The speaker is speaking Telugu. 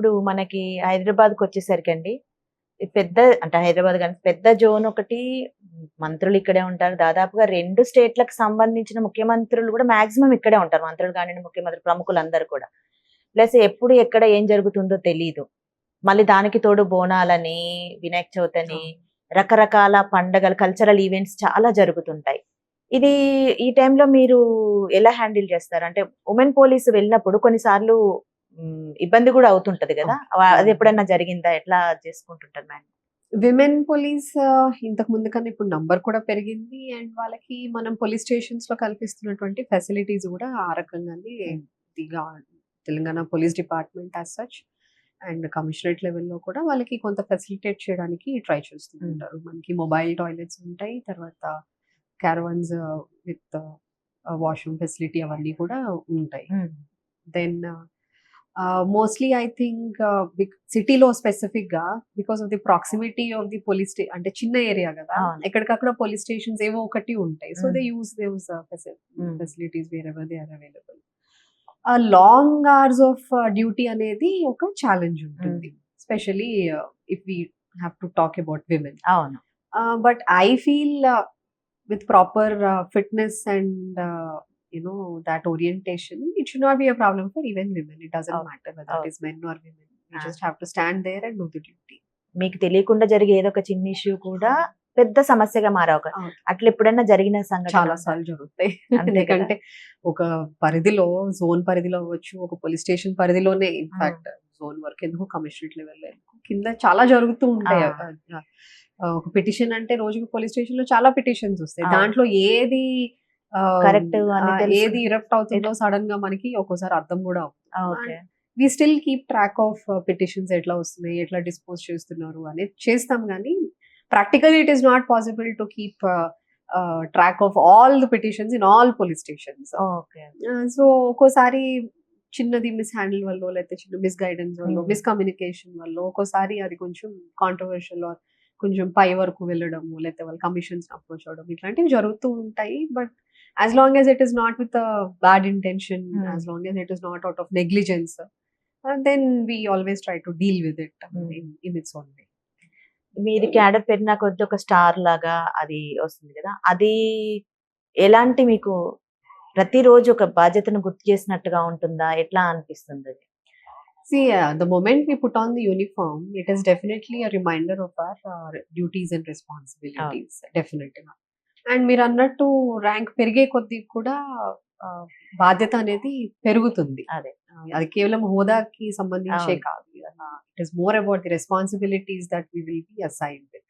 ఇప్పుడు మనకి హైదరాబాద్‌కి వచ్చేసరికండి, ఈ పెద్ద అంటే హైదరాబాద్ గాని పెద్ద జోన్ ఒకటి, మంత్రులు ఇక్కడే ఉంటారు. దాదాపుగా 2 స్టేట్‌లకు సంబంధించిన ముఖ్యమంత్రులు కూడా మాక్సిమం ఇక్కడే ఉంటారు. మంత్రులు కానియండి, ముఖ్యమంత్రులు ప్రముఖులందరూ కూడా. ప్లస్ ఎప్పుడు ఎక్కడ ఏం జరుగుతుందో తెలీదు. మళ్ళీ దానికి తోడు బోనాలని, వినాయక చవితని, రకరకాల పండగలు, కల్చరల్ ఈవెంట్స్ చాలా జరుగుతుంటాయి. ఇది ఈ టైంలో మీరు ఎలా హ్యాండిల్ చేస్తారు? అంటే వుమెన్ పోలీస్ వెళ్ళినప్పుడు కొన్నిసార్లు ఇబ్బంది గూడా అవుతుంటది గదా! అది ఎప్పుడైనా జరిగిందా? ఎట్లా చేసుకుంటుంటారు మేడం? విమెన్ పోలీస్ ఇంతకు ముందు కన్నా ఇప్పుడు నంబర్ కూడా పెరిగింది. అండ్ వాళ్ళకి మనం పోలీస్ స్టేషన్స్ లో కల్పిస్తున్నటువంటి ఫెసిలిటీస్ కూడా ఆ రకంగానే దిగా Telangana police department as such and commissionerate లెవెల్లో కూడా వాళ్ళకి కొంత ఫెసిలిటేట్ చేయడానికి ట్రై చేస్తూ ఉంటారు. మనకి మొబైల్ టాయిలెట్స్ ఉంటాయి, తర్వాత క్యారవన్స్ విత్ వాష్రూమ్ ఫెసిలిటీ అవన్నీ కూడా ఉంటాయి. దెన్ మోస్ట్లీ ఐ థింక్ సిటీలో స్పెసిఫిక్ గా because of the proximity of the police అంటే చిన్న ఏరియా కదా, ఎక్కడికక్కడ పోలీస్ స్టేషన్స్ ఏవో ఒకటి ఉంటాయి. So they use those facilities wherever they are available. Long hours of duty అనేది ఒక ఛాలెంజ్ ఉంటుంది, specially if we have to talk about women. అవును. But I feel with proper fitness and that orientation, it should not be a problem for even women. It doesn't matter whether it is men or women. You just have to stand there and do the duty. మీకు తెలియకుండా జరిగే ఏదో ఒక చిన్న ఇష్యూ కూడా పెద్ద సమస్యగా మారవ అట్లా ఎప్పుడైనా జరిగిన సంఘటన? చాలా సార్లు జరుగుతాయి. ఎందుకంటే ఒక పరిధిలో, జోన్ పరిధిలో అవ్వచ్చు, ఒక పోలీస్ స్టేషన్ పరిధిలోనే, ఇన్ఫాక్ట్ జోన్ వరకు ఎందుకు కమిషనరేట్ లెవెల్ కింద చాలా జరుగుతూ ఉంటాయి. ఒక పిటిషన్ అంటే రోజుకి పోలీస్ స్టేషన్ లో చాలా పిటిషన్స్ వస్తాయి. దాంట్లో ఏది కరెక్ట్ ఏది ఇరప్ట్ అవుతుందో సడన్ గా మనకి ఒక్కోసారి అర్థం కూడా అవుతుంది. We still keep track of petitions, ఎట్లా వస్తున్నాయి, ఎట్లా డిస్పోజ్ చేస్తున్నారు అనేది చేస్తాం. కానీ practically it is not possible to keep track of all the petitions in all police stations. So ఒక్కోసారి చిన్నది మిస్ హ్యాండిల్ వల్ల, లేకపోతే చిన్న మిస్ గైడెన్స్ వల్ల, మిస్కమ్యూనికేషన్ వల్ల ఒక్కోసారి అది కొంచెం కాంట్రవర్షియల్, కొంచెం పై వరకు వెళ్ళడము, లేకపోతే వాళ్ళు కమిషన్స్ అప్రోచ్ అవడం, ఇట్లాంటివి జరుగుతూ ఉంటాయి. But as long as it is not with bad intention, as long as it is not out of negligence, then we always try to deal with it in its own way. మీది క్యాడర్ పెరిగిన కొద్ది ఒక స్టార్ లాగా అది వస్తుంది కదా, అది ఎలాంటి మీకు ప్రతిరోజు ఒక బాధ్యతను గుర్తు చేసినట్టుగా ఉంటుందా? ఎట్లా అనిపిస్తుంది? See, the moment we put on the uniform, it is definitely a reminder of our duties and responsibilities. Definitely. And మీరు అన్నట్టు ర్యాంక్ పెరిగే కొద్దీ కూడా బాధ్యత అనేది పెరుగుతుంది. అది కేవలం హోదాకి సంబంధించే కాదు. It is more about the responsibilities that we will be assigned with.